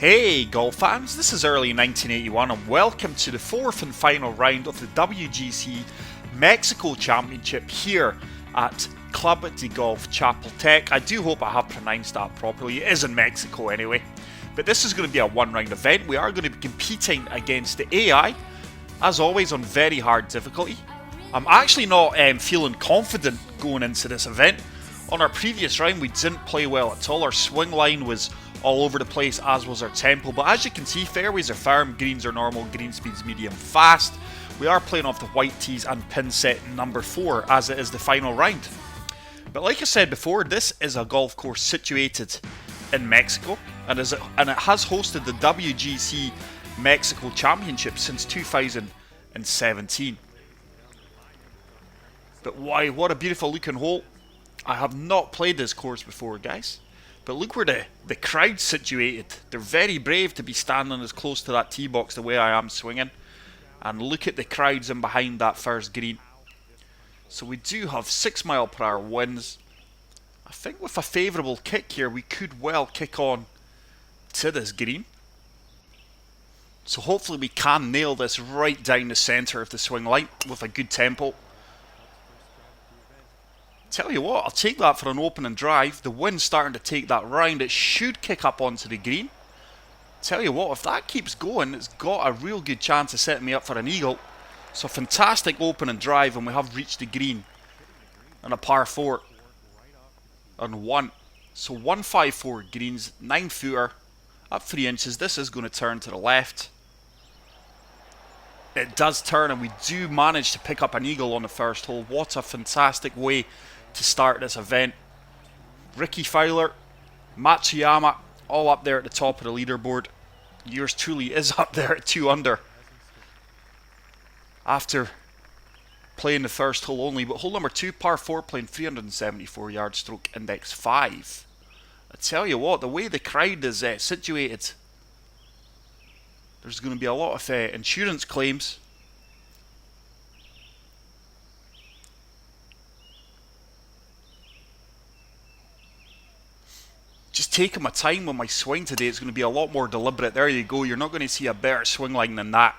Hey golf fans, this is early 1981 and welcome to the fourth and final round of the WGC Mexico Championship here at Club de Golf Chapultepec. I do hope I have pronounced that properly. It is in Mexico anyway. But this is going to be a one-round event. We are going to be competing against the AI, as always, on very hard difficulty. I'm actually not feeling confident going into this event. On our previous round, we didn't play well at all. Our swing line was all over the place, as was our tempo. But as you can see, fairways are firm, greens are normal, green speeds medium fast. We are playing off the white tees and pin set number 4, as it is the final round. But like I said before, this is a golf course situated in Mexico, and it has hosted the WGC Mexico Championship since 2017. But why, what a beautiful looking hole. I have not played this course before, guys. But look where the crowd's situated. They're very brave to be standing as close to that tee box the way I am swinging. And look at the crowds in behind that first green. So we do have 6 mile per hour winds. I think with a favourable kick here, we could well kick on to this green. So hopefully we can nail this right down the centre of the swing line with a good tempo. Tell you what, I'll take that for an opening drive. The wind's starting to take that round. It should kick up onto the green. Tell you what, if that keeps going, it's got a real good chance of setting me up for an eagle. So fantastic opening drive, and we have reached the green. And a par 4. And 1. So 154 greens, 9 footer, up 3 inches. This is going to turn to the left. It does turn, and we do manage to pick up an eagle on the first hole. What a fantastic way to start this event. Ricky Fowler, Matsuyama, all up there at the top of the leaderboard. Yours truly is up there at 2 under. After playing the first hole only, but hole number 2, par 4, playing 374 yards, stroke index 5. I tell you what, the way the crowd is situated, there's going to be a lot of insurance claims. Just taking my time with my swing today. It's going to be a lot more deliberate. There you go. You're not going to see a better swing line than that.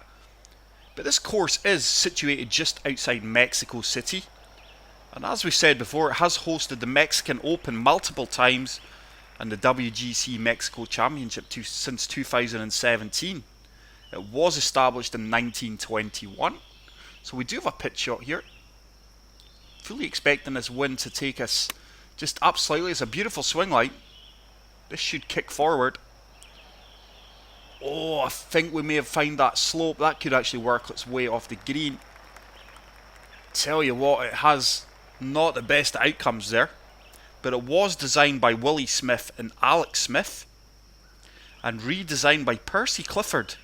But this course is situated just outside Mexico City. And as we said before, it has hosted the Mexican Open multiple times and the WGC Mexico Championship since 2017. It was established in 1921. So we do have a pitch shot here. Fully expecting this wind to take us just up slightly. It's a beautiful swing line. This should kick forward. Oh, I think we may have found that slope. That could actually work its way off the green. Tell you what, it has not the best outcomes there. But it was designed by Willie Smith and Alex Smith, and redesigned by Percy Clifford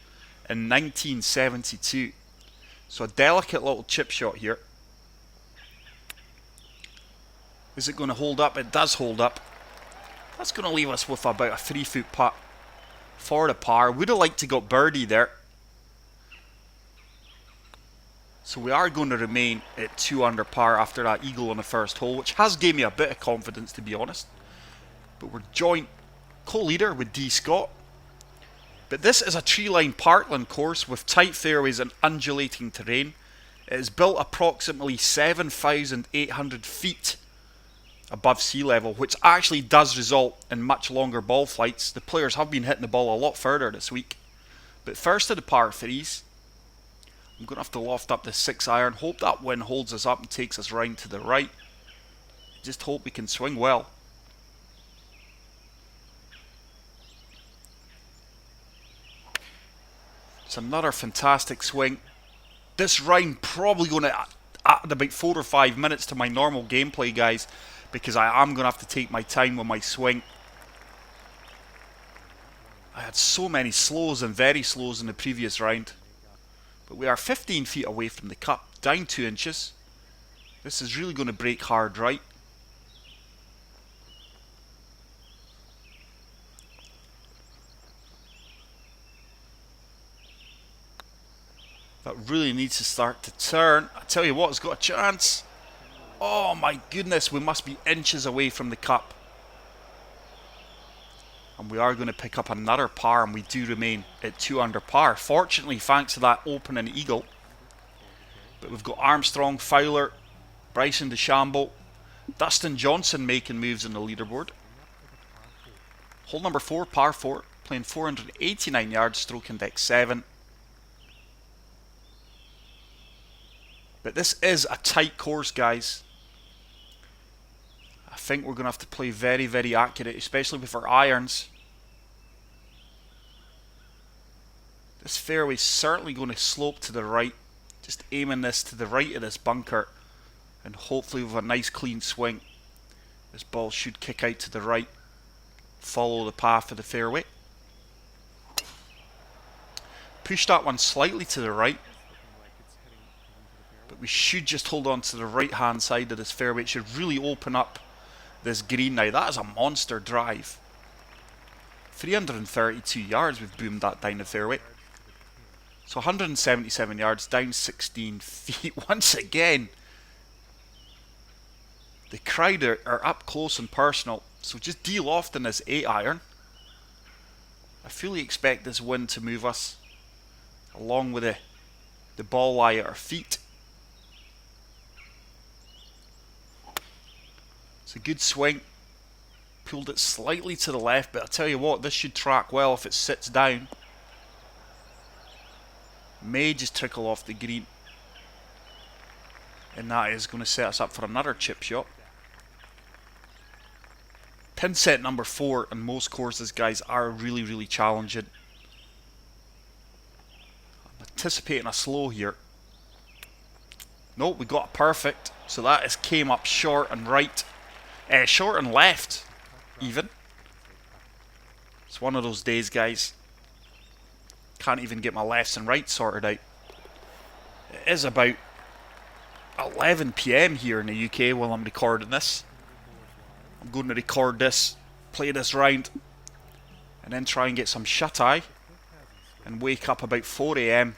in 1972. So a delicate little chip shot here. Is it going to hold up? It does hold up. That's going to leave us with about a 3-foot putt for the par. Would have liked to got birdie there. So we are going to remain at 2 under par after that eagle on the first hole, which has gave me a bit of confidence, to be honest. But we're joint co-leader with D. Scott. But this is a tree-lined parkland course with tight fairways and undulating terrain. It is built approximately 7,800 feet above sea level, which actually does result in much longer ball flights. The players have been hitting the ball a lot further this week. But first to the par 3s. I'm going to have to loft up the 6 iron. Hope that wind holds us up and takes us round to the right. Just hope we can swing well. It's another fantastic swing. This round probably going to add about 4 or 5 minutes to my normal gameplay, guys, because I am going to have to take my time with my swing. I had so many slows and very slows in the previous round. But we are 15 feet away from the cup, down 2 inches. This is really going to break hard right. That really needs to start to turn. I tell you what, it's got a chance. Oh my goodness, we must be inches away from the cup. And we are going to pick up another par, and we do remain at 2 under par. Fortunately, thanks to that opening eagle. But we've got Armstrong, Fowler, Bryson DeChambeau, Dustin Johnson making moves on the leaderboard. Hole number 4, par 4, playing 489 yards, stroking deck 7. But this is a tight course, guys. I think we're going to have to play very, very accurate, especially with our irons. This fairway is certainly going to slope to the right. Just aiming this to the right of this bunker. And hopefully with a nice clean swing, this ball should kick out to the right. Follow the path of the fairway. Push that one slightly to the right. But we should just hold on to the right hand side of this fairway. It should really open up this green now. That is a monster drive. 332 yards, we've boomed that down the fairway. So 177 yards, down 16 feet. Once again, the crowd are up close and personal. So just deal off in this 8 iron. I fully expect this wind to move us along with the ball lie at our feet. It's a good swing. Pulled it slightly to the left, but I tell you what, this should track well if it sits down. May just trickle off the green. And that is going to set us up for another chip shot. Pin set number 4 on most courses, guys, are really, really challenging. I'm anticipating a slow here. Nope, we got a perfect. So that is came up short and right. Short and left, even. It's one of those days, guys. Can't even get my lefts and rights sorted out. It is about 11 PM here in the UK while I'm recording this. I'm going to record this, play this round, and then try and get some shut-eye and wake up about 4 AM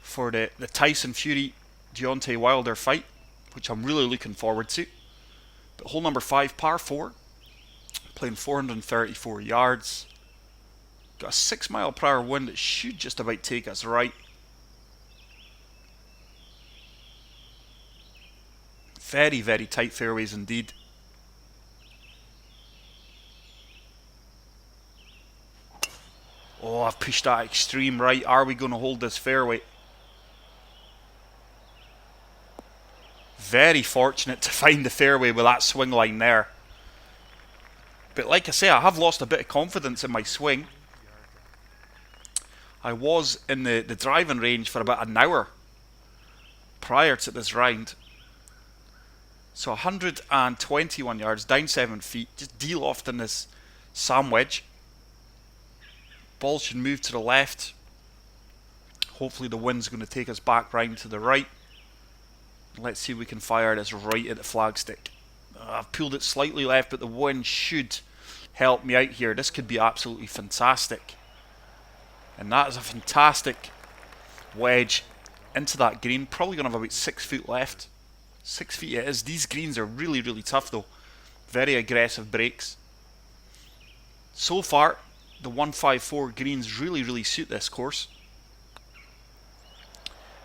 for the Tyson Fury Deontay Wilder fight, which I'm really looking forward to. But hole number 5, par 4, playing 434 yards. Got a 6 mile per hour wind that should just about take us right. Very, very tight fairways indeed. Oh, I've pushed that extreme right. Are we going to hold this fairway? Very fortunate to find the fairway with that swing line there. But like I say, I have lost a bit of confidence in my swing. I was in the driving range for about an hour prior to this round. So 121 yards, down 7 feet. Just deal off in this sand wedge. Ball should move to the left. Hopefully the wind's going to take us back round to the right. Let's see if we can fire this right at the flagstick. I've pulled it slightly left, but the wind should help me out here. This could be absolutely fantastic. And that is a fantastic wedge into that green. Probably going to have about 6 feet left. 6 feet it is. These greens are really, really tough though. Very aggressive breaks. So far, the 154 greens really, really suit this course.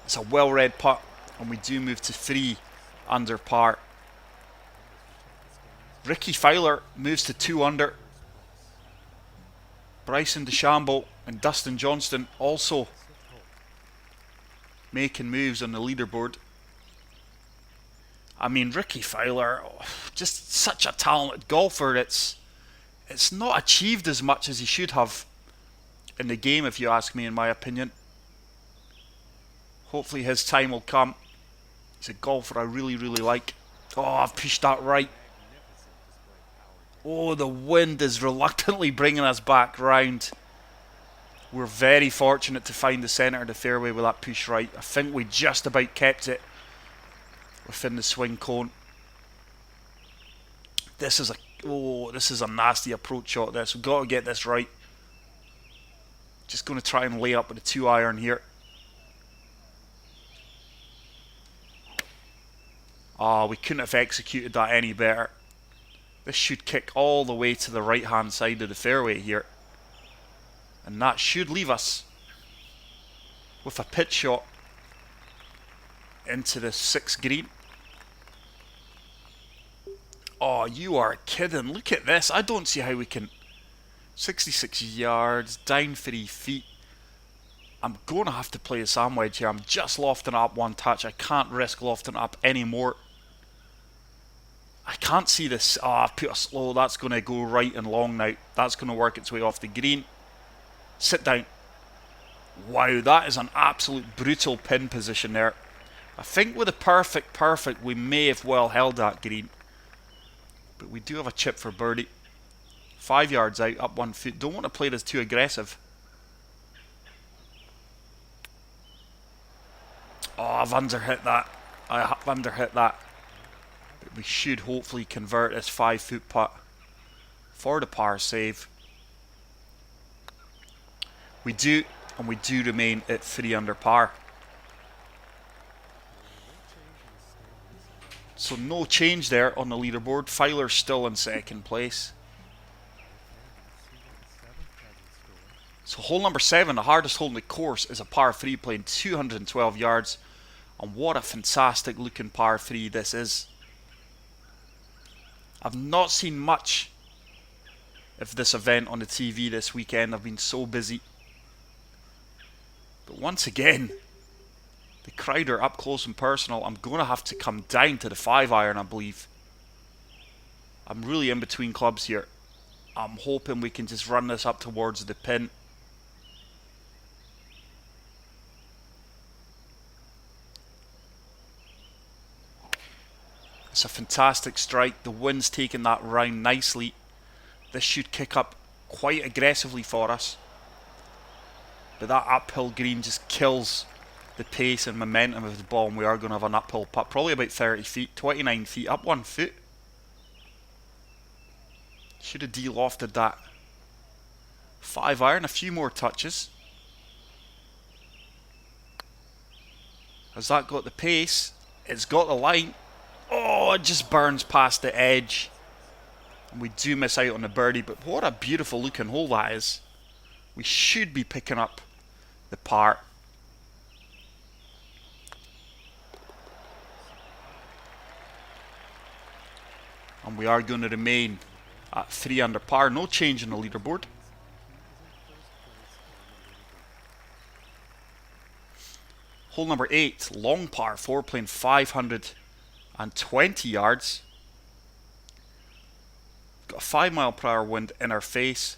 It's a well-read putt, and we do move to 3 under par. Ricky Fowler moves to 2 under. Bryson DeChambeau and Dustin Johnson also making moves on the leaderboard. I mean, Ricky Fowler, just such a talented golfer. It's not achieved as much as he should have in the game, if you ask me, in my opinion. Hopefully his time will come. He's a golfer I really, really like. Oh, I've pushed that right. Oh, the wind is reluctantly bringing us back round. We're very fortunate to find the centre of the fairway with that push right. I think we just about kept it within the swing cone. This is a nasty approach shot. We've got to get this right. Just going to try and lay up with a 2 iron here. We couldn't have executed that any better. This should kick all the way to the right hand side of the fairway here. And that should leave us with a pitch shot into the 6th green. Oh, you are kidding. Look at this. I don't see how we can... 66 yards, down 3 feet. I'm going to have to play a sand wedge here. I'm just lofting up 1 touch. I can't risk lofting up anymore. I can't see this. Oh, I've put a slow. That's going to go right and long now. That's going to work its way off the green. Sit down. Wow, that is an absolute brutal pin position there. I think with a perfect, we may have well held that green. But we do have a chip for birdie. 5 yards out, up 1 foot. Don't want to play this too aggressive. Oh, I've underhit that. I have underhit that. But we should hopefully convert this 5 foot putt for the par save. We do, and we do remain at 3 under par. So no change there on the leaderboard. Fowler's still in 2nd place. So hole number 7, the hardest hole in the course, is a par 3 playing 212 yards. And what a fantastic looking par 3 this is. I've not seen much of this event on the TV this weekend. I've been so busy. But once again, the crowd are up close and personal. I'm going to have to come down to the 5-iron, I believe. I'm really in between clubs here. I'm hoping we can just run this up towards the pin. It's a fantastic strike. The wind's taking that round nicely. This should kick up quite aggressively for us. But that uphill green just kills the pace and momentum of the ball, and we are going to have an uphill putt. Probably about 30 feet, 29 feet, up 1 foot. Should have de-lofted that 5-iron. A few more touches. Has that got the pace? It's got the line. Oh, it just burns past the edge. And we do miss out on the birdie, but what a beautiful looking hole that is. We should be picking up the par. And we are going to remain at 3 under par. No change in the leaderboard. Hole number 8, long par 4, playing 520 yards. Got a 5-mile-per-hour wind in our face.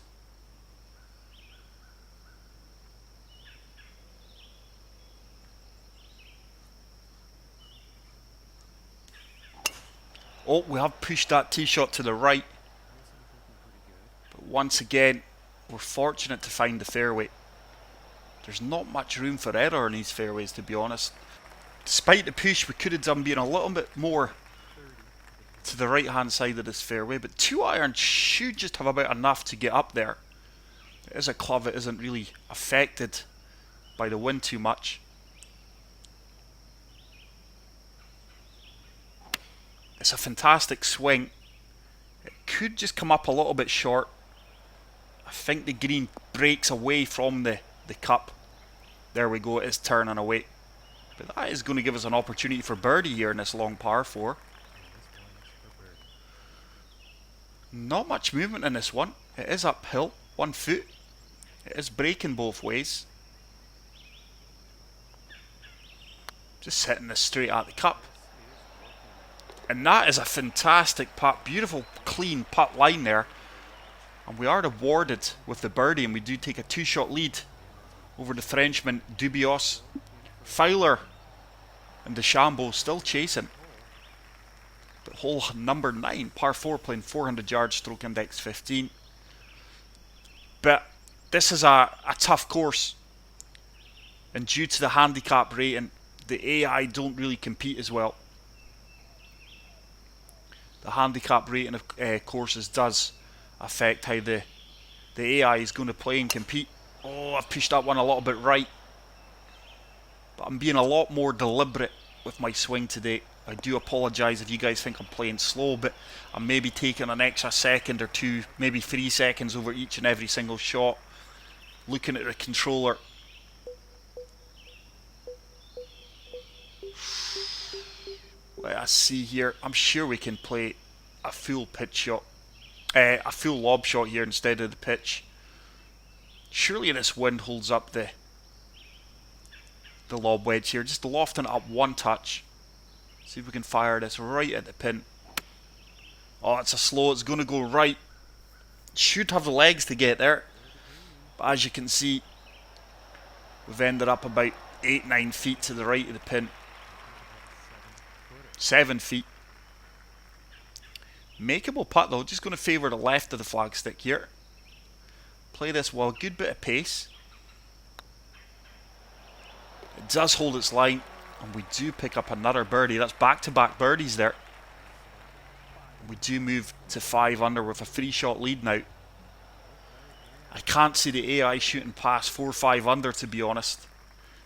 Oh, we have pushed that tee shot to the right. But once again, we're fortunate to find the fairway. There's not much room for error in these fairways, to be honest. Despite the push, we could have done being a little bit more to the right hand side of this fairway, but 2-iron should just have about enough to get up there. It is a club that isn't really affected by the wind too much. It's a fantastic swing. It could just come up a little bit short. I think the green breaks away from the cup. There we go, it is turning away. But that is going to give us an opportunity for birdie here in this long par 4. Not much movement in this one. It is uphill, 1 foot. It is breaking both ways. Just hitting this straight at the cup. And that is a fantastic putt. Beautiful, clean putt line there. And we are rewarded with the birdie, and we do take a 2-shot lead over the Frenchman Dubios. Fowler and DeChambeau still chasing. But hole number 9, par 4, playing 400 yards, stroke index 15. But this is a tough course. And due to the handicap rating, the AI don't really compete as well. The handicap rating of courses does affect how the AI is going to play and compete. Oh, I've pushed that one a little bit right. But I'm being a lot more deliberate with my swing today. I do apologise if you guys think I'm playing slow, but I'm maybe taking an extra second or two, maybe 3 seconds over each and every single shot. Looking at the controller. Let us see here. I'm sure we can play a full pitch shot. A full lob shot here instead of the pitch. Surely this wind holds up the lob wedge here. Just lofting it up one touch. See if we can fire this right at the pin. Oh, it's a slow. It's going to go right. Should have the legs to get there. But as you can see, we've ended up about 8-9 feet to the right of the pin. 7 feet. Makeable putt though. Just going to favour the left of the flagstick here. Play this well. Good bit of pace. It does hold its line. And we do pick up another birdie. That's back-to-back birdies there. We do move to 5 under with a 3-shot lead now. I can't see the AI shooting past 4-5 under, to be honest.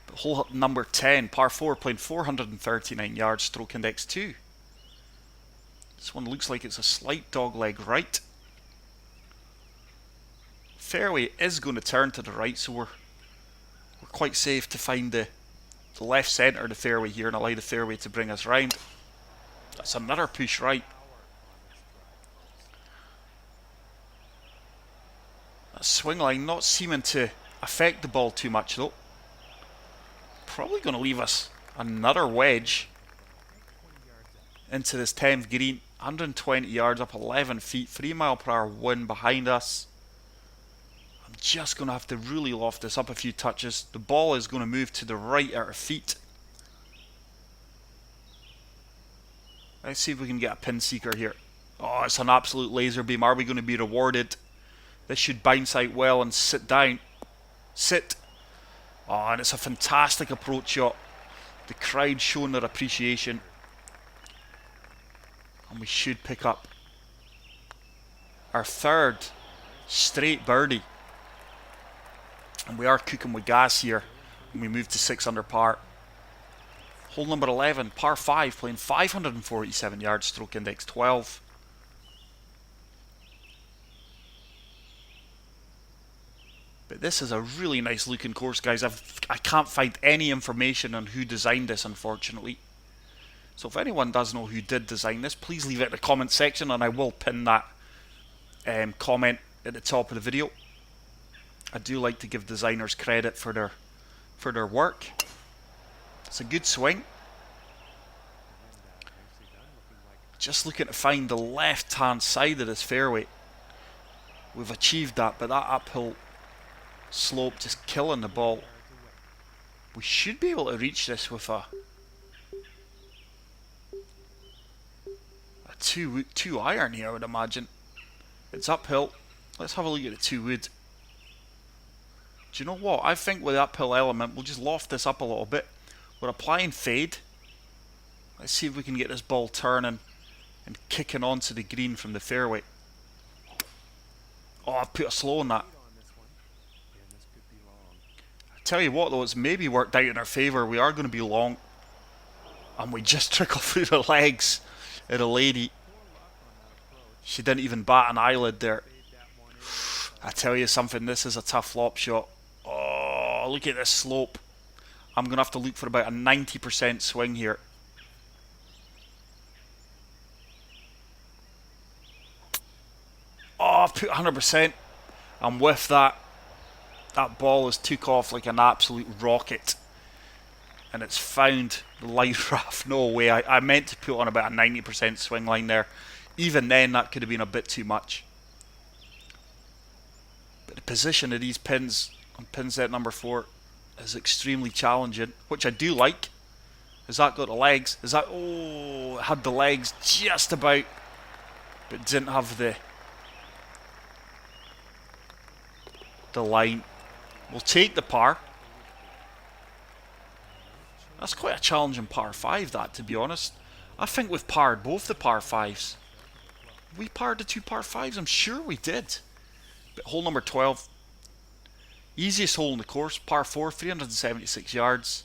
But hole number 10, par 4, playing 439 yards, stroke index 2. This one looks like it's a slight dogleg right. Fairway is going to turn to the right, so we're quite safe to find the left centre of the fairway here and allow the fairway to bring us round. That's another push right. That swing line not seeming to affect the ball too much though. Probably going to leave us another wedge into this 10th green. 120 yards up 11 feet, 3 mile per hour wind behind us. I'm just going to have to really loft this up a few touches. The ball is going to move to the right at our feet. Let's see if we can get a pin seeker here. Oh, it's an absolute laser beam. Are we going to be rewarded? This should bounce out well and sit down. Sit. Oh, and it's a fantastic approach shot. The crowd showing their appreciation. And we should pick up our 3rd straight birdie. And we are cooking with gas here. And we move to 6 under par. Hole number 11, par 5, playing 547 yards, stroke index 12. But this is a really nice looking course, guys. I can't find any information on who designed this, unfortunately. So if anyone does know who did design this, please leave it in the comment section and I will pin that comment at the top of the video. I do like to give designers credit for their work. It's a good swing. Just looking to find the left hand side of this fairway. We've achieved that, but that uphill slope just killing the ball. We should be able to reach this with a two iron here, I would imagine. It's uphill. Let's have a look at the 2 wood. Do you know what? I think with the uphill element, we'll just loft this up a little bit. We're applying fade. Let's see if we can get this ball turning and kicking onto the green from the fairway. Oh, I've put a slow on that. I tell you what though, it's maybe worked out in our favour. We are going to be long. And we just trickle through the legs of a lady. She didn't even bat an eyelid there. I tell you something, this is a tough flop shot. Oh, look at this slope. I'm going to have to look for about a 90% swing here. Oh, I've put 100%. And with that, that ball has took off like an absolute rocket. And it's found the light rough. No way. I meant to put on about a 90% swing line there. Even then, that could have been a bit too much. But the position of these pins on pin set number 4 is extremely challenging, which I do like. Has that got the legs? Is that... Oh, it had the legs just about, but didn't have the line. We'll take the par. That's quite a challenging par 5, that, to be honest. I think we've parred both the par 5s. We parred the 2 par 5s? I'm sure we did. But hole number 12. Easiest hole in the course. Par 4, 376 yards.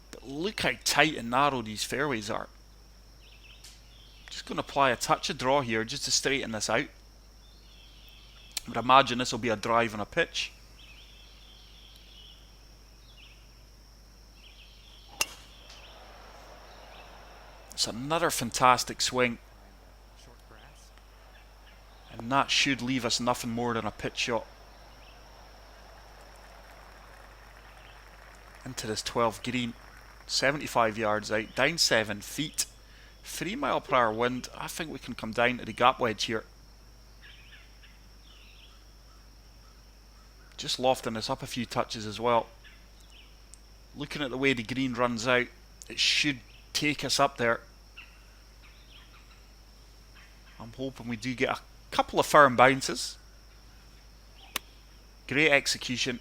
But look how tight and narrow these fairways are. Just going to apply a touch of draw here just to straighten this out. But imagine this will be a drive and a pitch. It's another fantastic swing. And that should leave us nothing more than a pitch shot. Into this 12 green. 75 yards out. Down 7 feet. 3 mile per hour wind. I think we can come down to the gap wedge here. Just lofting this up a few touches as well. Looking at the way the green runs out, it should take us up there. I'm hoping we do get a couple of firm bounces. Great execution.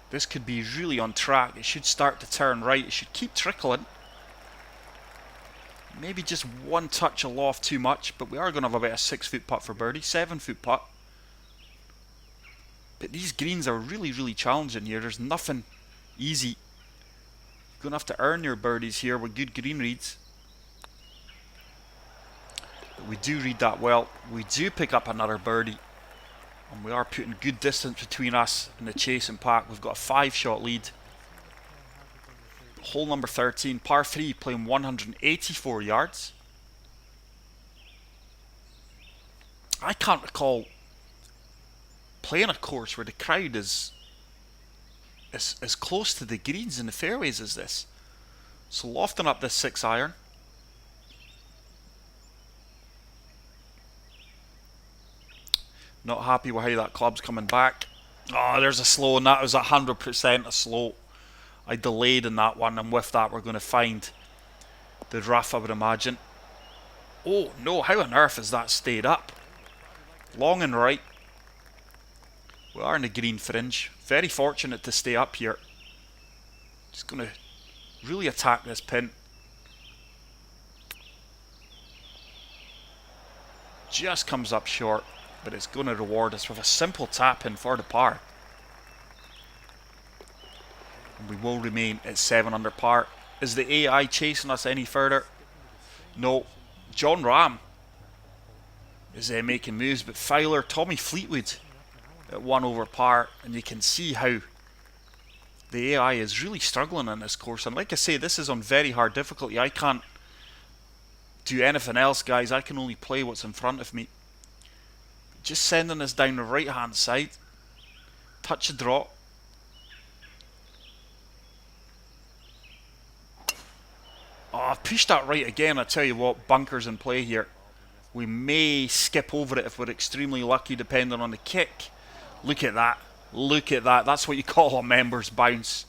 This could be really on track. It should start to turn right. It should keep trickling. Maybe just one touch aloft too much, but we are going to have about a 6 foot putt for birdie. 7 foot putt. But these greens are really challenging here. There's nothing easy. You're going to have to earn your birdies here with good green reads. But we do read that well. We do pick up another birdie. And we are putting good distance between us and the chasing pack. We've got a 5-shot lead. Hole number 13, par 3, playing 184 yards. I can't recall playing a course where the crowd is as close to the greens and the fairways as this. So lofting up this 6-iron. Not happy with how that club's coming back. Oh, there's a slow, and that was 100% a slow. I delayed in that one, and with that we're going to find the rough, I would imagine. Oh no, how on earth has that stayed up? Long and right. We are in the green fringe. Very fortunate to stay up here. Just going to really attack this pin. Just comes up short, but it's going to reward us with a simple tap in for the par. And we will remain at 7 under par. Is the AI chasing us any further? No. John Ram is making moves, but Fowler, Tommy Fleetwood at 1 over par, and you can see how the AI is really struggling on this course. And like I say, this is on very hard difficulty. I can't do anything else, guys. I can only play what's in front of me. Just sending this down the right hand side. Touch of draw. Oh, I've pushed that right again. I tell you what, bunkers in play here. We may skip over it if we're extremely lucky, depending on the kick. Look at that. Look at that. That's what you call a member's bounce.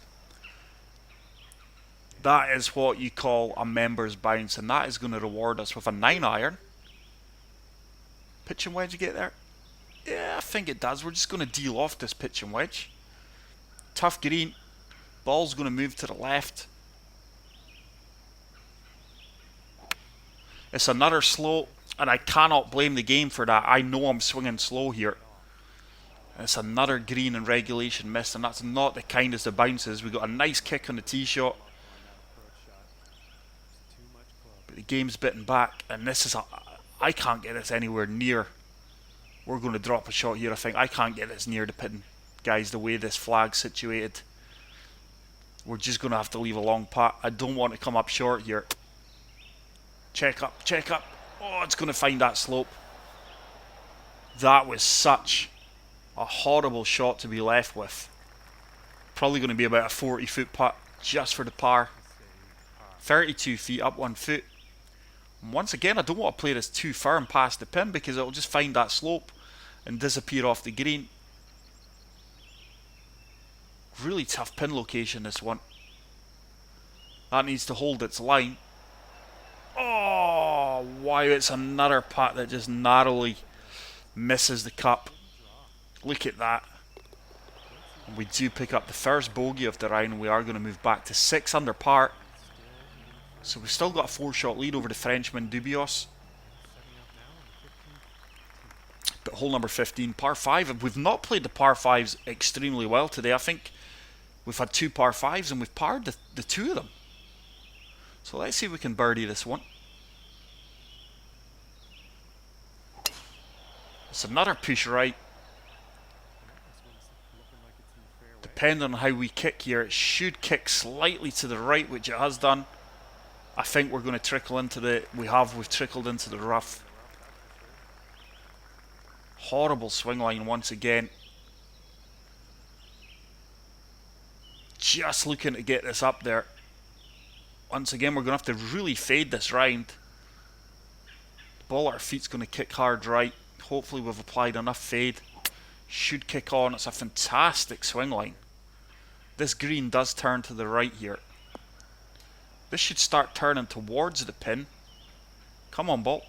That is what you call a member's bounce, and that is going to reward us with a 9-iron. Pitch and wedge, you get there? Yeah, I think it does. We're just going to deal off this pitch and wedge. Tough green. Ball's going to move to the left. It's another slow, and I cannot blame the game for that. I know I'm swinging slow here. It's another green and regulation miss, and that's not the kindest of bounces. We got a nice kick on the tee shot. But the game's bitten back, and this is I can't get this anywhere near. We're going to drop a shot here, I think. I can't get this near the pin, guys, the way this flag's situated. We're just going to have to leave a long putt. I don't want to come up short here. Check up, check up. Oh, it's going to find that slope. That was such a horrible shot to be left with. Probably going to be about a 40-foot putt just for the par. 32 feet up 1 foot. And once again, I don't want to play this too firm past the pin because it'll just find that slope and disappear off the green. Really tough pin location, this one. That needs to hold its line. Oh, wow, it's another putt that just narrowly misses the cup. Look at that. And we do pick up the first bogey of the round, and we are going to move back to 6 under par. So we've still got a 4-shot lead over the Frenchman Dubios. But hole number 15, par 5. And we've not played the par 5s extremely well today. I think We've had 2 par 5s and we've parred the 2 of them. So let's see if we can birdie this one. It's another push right. Depending on how we kick here, it should kick slightly to the right, which it has done. I think we're going to trickle into we've trickled into the rough. Horrible swing line once again. Just looking to get this up there. Once again, we're going to have to really fade this round. The ball at our feet's going to kick hard right. Hopefully we've applied enough fade. Should kick on. It's a fantastic swing line. This green does turn to the right here. This should start turning towards the pin. Come on, ball.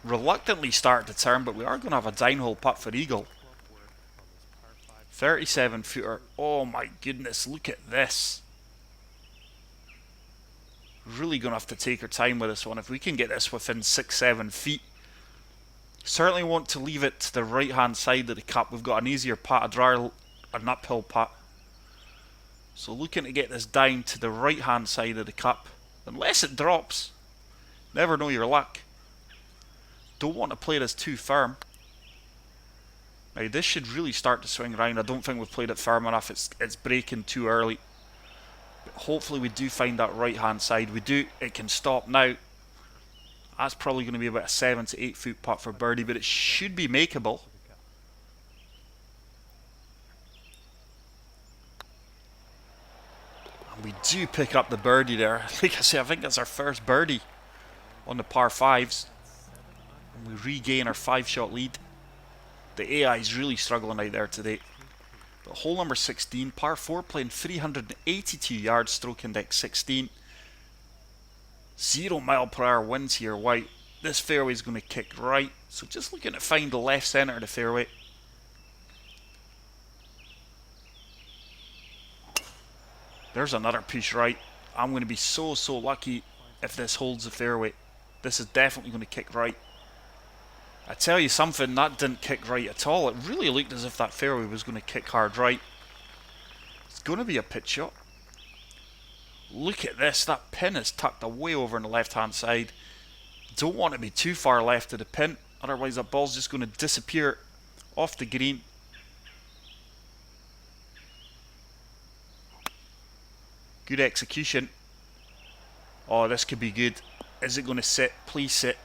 Reluctantly start to turn, but we are going to have a downhole putt for eagle. 37 footer. Oh my goodness, look at this. Really going to have to take our time with this one. If we can get this within 6-7 feet. Certainly want to leave it to the right hand side of the cup. We've got an easier putt, an uphill putt. So looking to get this down to the right hand side of the cup. Unless it drops. Never know your luck. Don't want to play this too firm. Now this should really start to swing around. I don't think we've played it firm enough. It's breaking too early. But hopefully we do find that right hand side. We do. It can stop now. That's probably going to be about a 7 to 8 foot putt for birdie, but it should be makeable. And we do pick up the birdie there. Like I say, I think that's our first birdie on the par 5s. And we regain our 5-shot lead. The AI is really struggling out there today. But hole number 16, par 4, playing 382 yards, stroke index 16. 0 mile per hour winds here. Wow, this fairway is going to kick right. So just looking to find the left centre of the fairway. There's another push right. I'm going to be so lucky if this holds the fairway. This is definitely going to kick right. I tell you something, that didn't kick right at all. It really looked as if that fairway was going to kick hard right. It's going to be a pitch shot. Look at this, that pin is tucked away over on the left hand side. Don't want to be too far left of the pin, otherwise that ball's just going to disappear off the green. Good execution. Oh, this could be good. Is it going to sit? Please sit.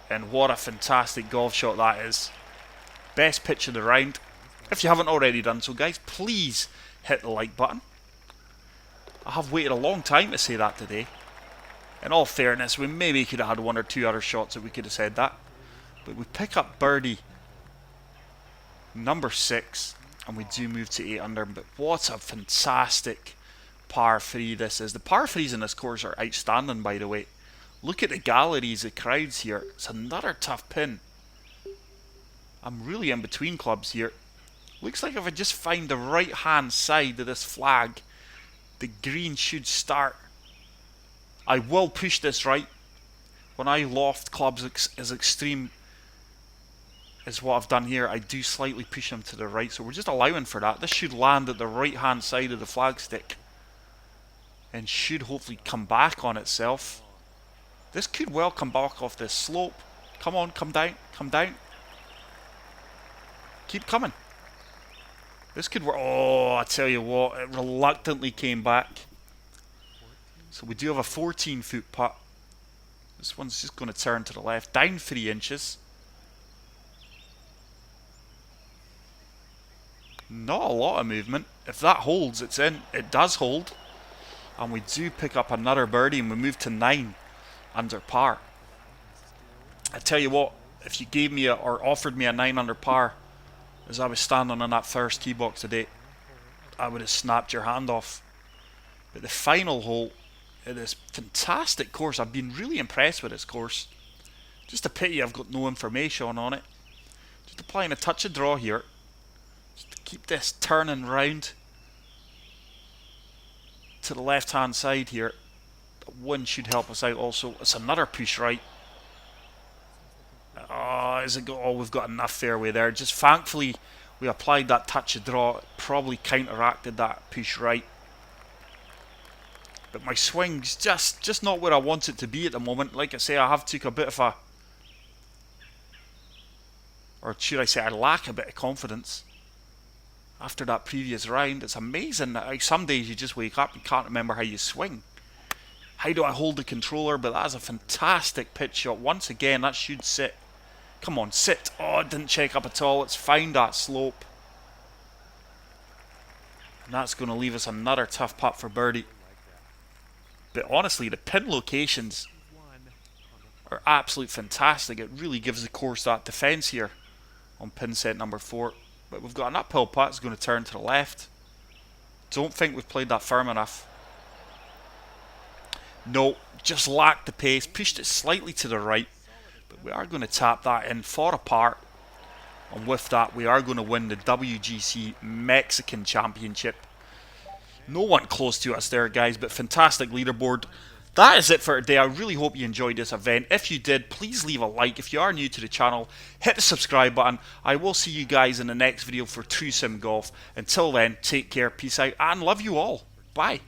And what a fantastic golf shot that is. Best pitch of the round. If you haven't already done so, guys, please hit the like button. I have waited a long time to say that today. In all fairness, we maybe could have had 1 or 2 other shots that we could have said that. But we pick up birdie number 6 and we do move to 8 under. But what a fantastic par 3 this is. The par 3s in this course are outstanding, by the way. Look at the galleries, the crowds here. It's another tough pin. I'm really in between clubs here. Looks like if I just find the right hand side of this flag, the green should start. I will push this right. When I loft clubs as extreme as what I've done here, I do slightly push them to the right. So we're just allowing for that. This should land at the right hand side of the flagstick. And should hopefully come back on itself. This could well come back off this slope. Come on, come down, come down. Keep coming. This could work. Oh, I tell you what, it reluctantly came back. So we do have a 14-foot putt. This one's just going to turn to the left, down 3 inches. Not a lot of movement. If that holds, it's in. It does hold. And we do pick up another birdie and we move to 9 under par. I tell you what, if you gave me or offered me a 9 under par as I was standing on that first tee box today, I would have snapped your hand off. But the final hole of this fantastic course, I've been really impressed with this course. Just a pity I've got no information on it. Just applying a touch of draw here, just to keep this turning round to the left hand side here. That one should help us out also. It's another push right. Oh, we've got enough fairway there. Just thankfully we applied that touch of draw. It probably counteracted that push right. But my swing's just not where I want it to be at the moment. Like I say, I have took a bit of a... or should I say, I lack a bit of confidence after that previous round. It's amazing that some days you just wake up and can't remember how you swing. How do I hold the controller? But that's a fantastic pitch shot. Once again, that should sit. Come on, sit. Oh, it didn't check up at all. It's found that slope. And that's going to leave us another tough putt for birdie. But honestly, the pin locations are absolutely fantastic. It really gives the course that defence here on pin set number 4. But we've got an uphill putt. It's going to turn to the left. Don't think we've played that firm enough. No, just lacked the pace. Pushed it slightly to the right. But we are going to tap that in for a par. And with that, we are going to win the WGC Mexican Championship. No one close to us there, guys, but fantastic leaderboard. That is it for today. I really hope you enjoyed this event. If you did, please leave a like. If you are new to the channel, hit the subscribe button. I will see you guys in the next video for True Sim Golf. Until then, take care, peace out, and love you all. Bye.